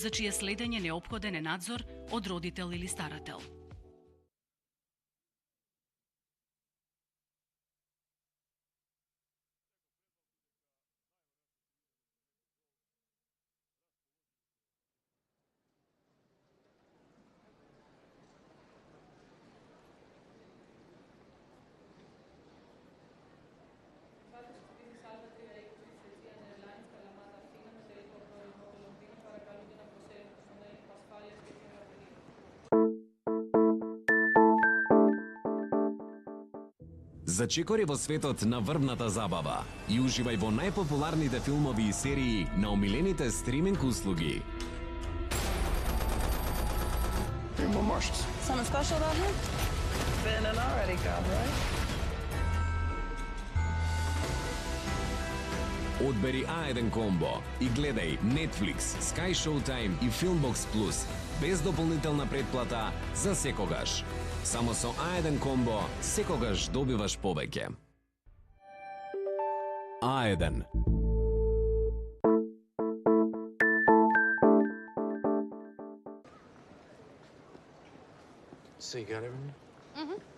за чие следење неопходен е надзор од родител или старател. Зачекори во светот на врвната забава и уживај во најпопуларните филмови и серии на омилените стриминг услуги. More Martians. Something special about him? Been and already got, right? Одбери А1 комбо и гледај Netflix, Sky Showtime и Filmbox Plus без дополнителна претплата за секогаш. Само со А1 комбо секогаш добиваш повеќе. А1. So you got everything?